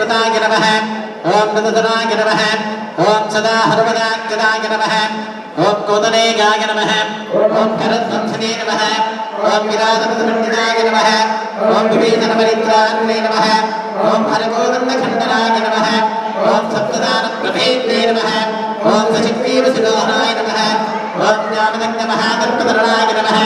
अमृताय नमः ओम मृदधनाय नमः ओम सदा हरवदाय नमः ओम कोदलेगाय नमः ओम करध्वंसने नमः ओम विराजपतिपण्डिताय नमः ओम विवेचनपरित्राणे नमः ओम हरगोदण्डखण्डनाय नमः ओम सप्तदानप्रभेत्ये नमः ओम सचित्तीवसुलोहनाय नमः ओम ज्ञानदग्धमहादर्पधरणाय नमः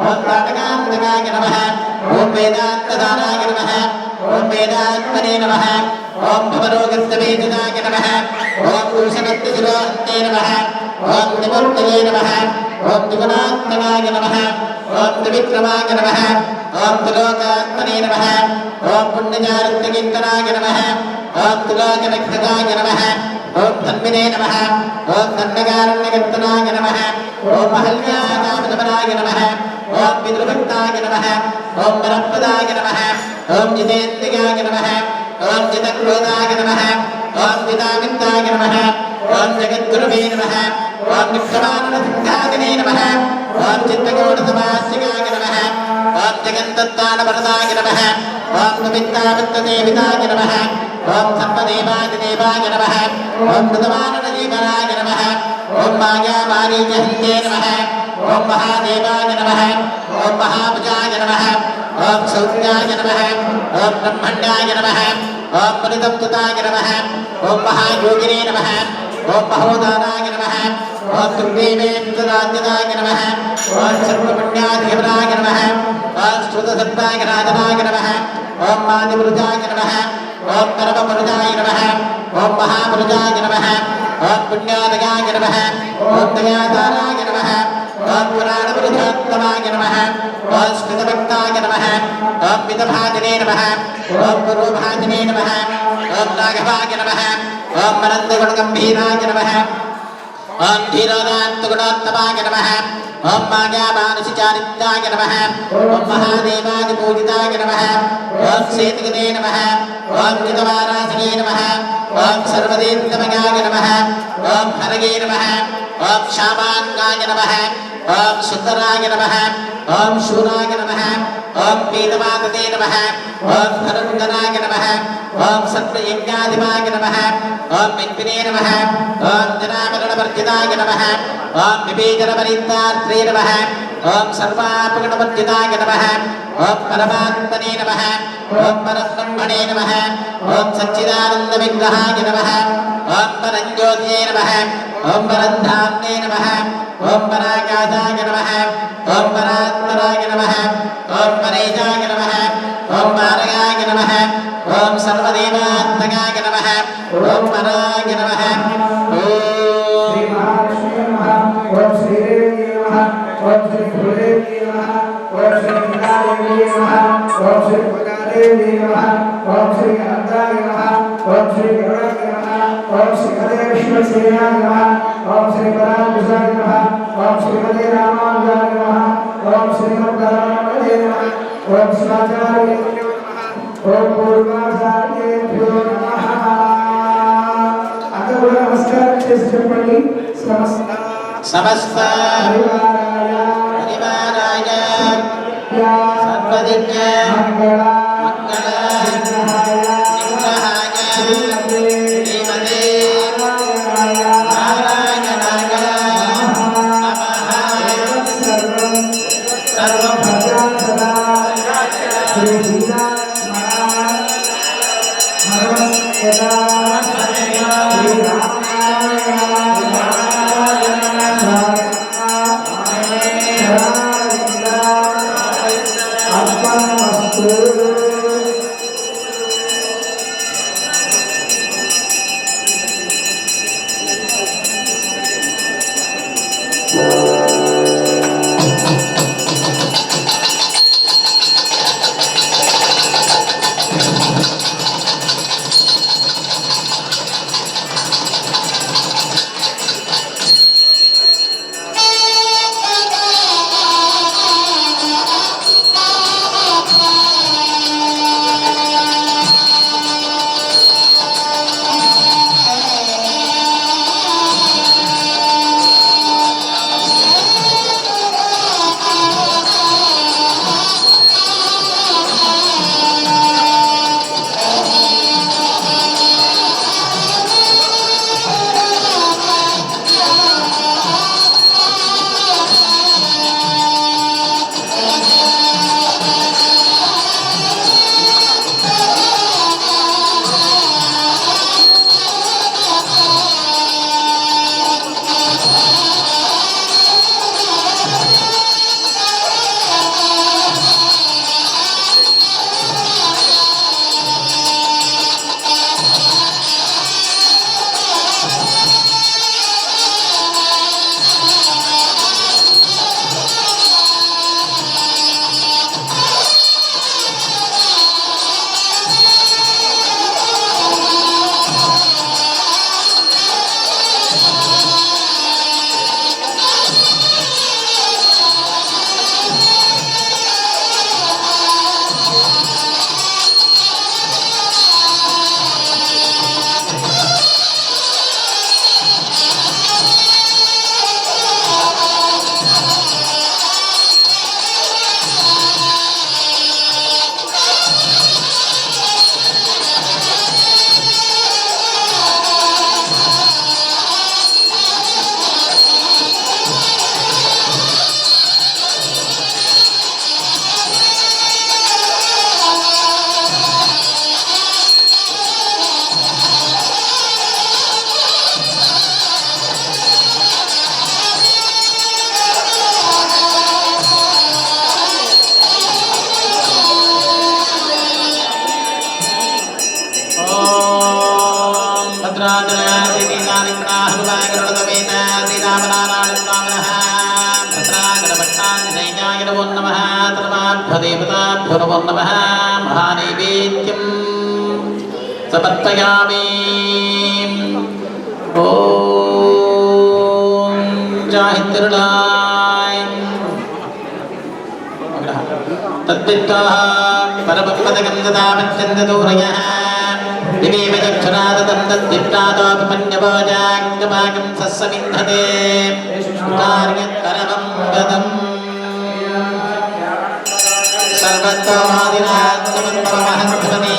ओम नाटकान्तकाय नमः ओम वेदान्तदानाय नमः ओम वेदात्मने नमः ओम भवरोगस्तवेदिनाय नमः ओम दूषणत्तिशिरोहन्ते नमः ओम निमूर्तये नमः ओम त्रिगुणात्मनाय नमः ओम त्रिविक्रमाय नमः ओम त्रिलोकात्मने नमः ओम पुण्यचारित्रकीर्तनाय नमः ओम त्रिलोकरक्षकाय नमः ओम तन्विने नमः ओम तन्नकारण्यकीर्तनाय नमः ओम महल्यानामनमनाय नमः ओम पितृभक्ताय नमः ओम वरप्रदाय नमः ओम जितेन्द्रियाय नमः ओम जितक्रोधाय नमः ओम जितामिताय नमः ओम जगद्गुरुवे नमः ओम विक्रमानन्दसिंहादिने नमः ओम चित्तकोटसमासिकाय नमः ओम जगन्तत्तानवरदाय नमः ओम नमित्तामित्तदेविताय नमः ओम सर्वदेवादिदेवाय नमः ओम मृतमाननजीवनाय नमः ओम मायामारीजहन्ते नमः ओम महादेवाय नमः ओम महाभुजाय नमः ओम सौर्याय नमः ओम ब्रह्मण्याय नमः ओम परितप्तुताय नमः ओम महायोगिने नमः ओम महोदानाय नमः ओम दुर्देवेन्द्रराज्यदाय नमः ओम सर्वपुण्याधिपराय नमः ओम श्रुतसत्ताय राजनाय नमः ओम मादिपुरुषाय नमः ओम परमपुरुषाय नमः ओम महापुरुषाय नमः ओम पुण्यादयाय नमः ओम दयादानाय नमः ओम पुराणपुरुषोत्तमाय नमः ओम स्मृतभक्ताय नमः ओम मितभाजिने नमः ओम पुरोभाजिने नमः ओम राघवाय नमः ओम अनन्तगुणगम्भीराय नमः ओम धीरोदात्तगुणोत्तमाय नमः ओम मायामानुषिचारित्राय नमः ओम महादेवादिपूजिताय नमः ओम सेतुगते नमः ओम जितवारासने नमः ओम सर्वदेवतमयाय नमः ओम हरगे नमः ओम शामाङ्गाय नमः ओम सुन्दराय नमः ओम शूराय नमः ओम पीतवादते नमः ओम धनुर्धराय नमः ओम सत्त्वयज्ञाधिपाय नमः ओम विद्विने नमः ओम जनामरणवर्जिताय नमः ओम विवेचनपरित्रात्रे नमः ओम सर्वापगुणवर्जिताय नमः ओम परमात्मने नमः ओम परब्रह्मणे नमः ओम सच्चिदानन्दविग्रहाय नमः ओम परञ्ज्योतिये नमः ओम परन्धाम्ने नमः ओम पराकाशाय नमः ओम परात्मनाय नमः ओम परेशाय नमः ओम मारगाय नमः ओम सर्वदेवात्मकाय नमः ओम पराय नमः ओम श्री महालक्ष्मी नमः ओम श्री देवी नमः ओम श्री भूदेवी नमः ओम श्री गंगादेवी नमः ओम श्री भगादेवी नमः ओम श्री अनंताय नमः ओम श्री गरुडाय नमः ओम श्री हरेश्वर सेनाय नमः ओम श्री परांकुशाय नमः ओम श्रीमते रामानुजाय नमः ओम श्रीमद्भगवते नमः ओम शिवाचार्येभ्यो नमः ओम पूर्वाचार्येभ्यो नमः अंदर नमस्कार చేసి చెప్పండి సమస్త పరివారాయ సర్వదిగ్గ మంగళ నిగ్రహాయ శ్రీమతే నారాయణాయ నమః సర్వం భద్రం సదా శ్రీ సీతా महानैवेद्यं समर्पयामि। ॐ जाहितिर्लाय तद्वित्वा परमपदकं ददा पत्यन्तदूरयः दिवेव चक्षुरादतं तद्विप्रातोपपन्यवोजाग्रभागं सस्समिन्धते कार्यकरवं गदम् सर्वत्वमादिनात्मन्महत्त्वने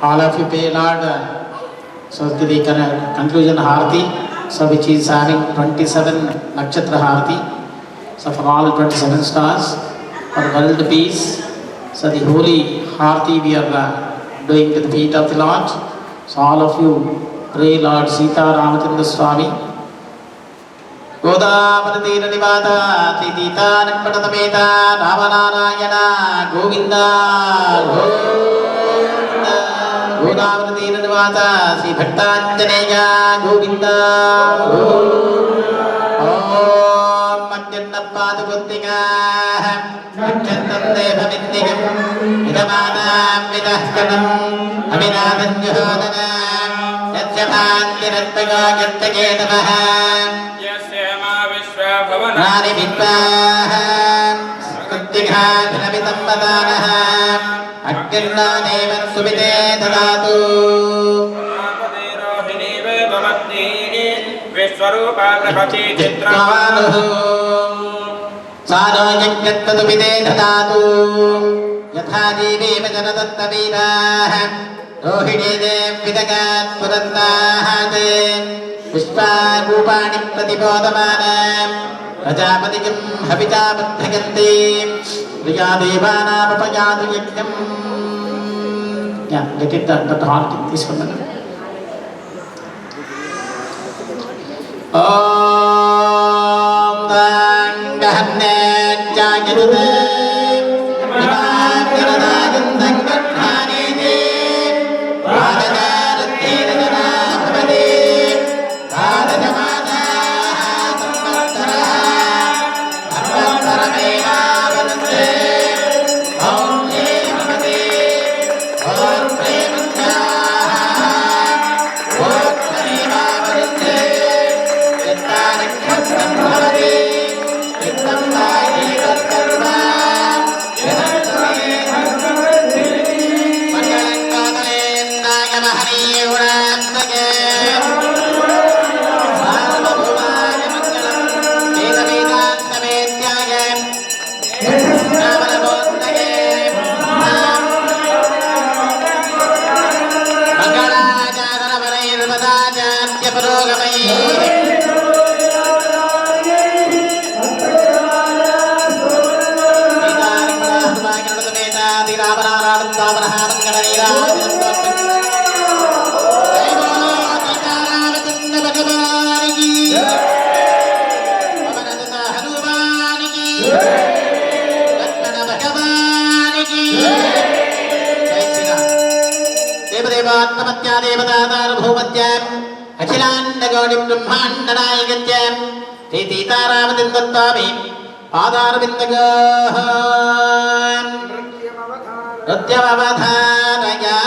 All of you pay Lord, so to the conclusion Harati, so which is having 27 Nakshatra Harati, so for all 27 stars, for world peace, so the holy Harati we are doing to the feet of the Lord. So all of you pray Lord Sita Ramachandra Swami. Godavarati Nivada Tita Nakpatatameta Ramanarayana Govinda Govinda Godavarati Nivada Sri Bhattanjaneya Govinda Om Madhyannapadu Guttika Akyantam Deva Vindhikam Idamādām Vidahkanam Abhinādam Juhodanam Yatsyamantiratpaga Yattake Namaha Nāni Vidvāha Skuttikha Dhinavitam Vadānaha Akirnā Devan Subhite Dadātu Rohini Vedavati Vishwarupa Grahati Chitravanuhu Sāno Yagyat Subhite Dadātu Yatha Jīve Vajanadattavīrāha Rohini Dev Vidagat Purantāhate Vishvarupāni Pratibodhamānam Prajāpatikam Havitā Paddhayanti Priyādevānām Apayādu Yajñam. Yeah, let it that heart is from the Om Dangahane Jayadute అఖిలాండగౌడి బ్రహ్మాండనాయకత్యం Shri Sitaramachandraswamy పాదారవిందగో నృత్యమవధానయా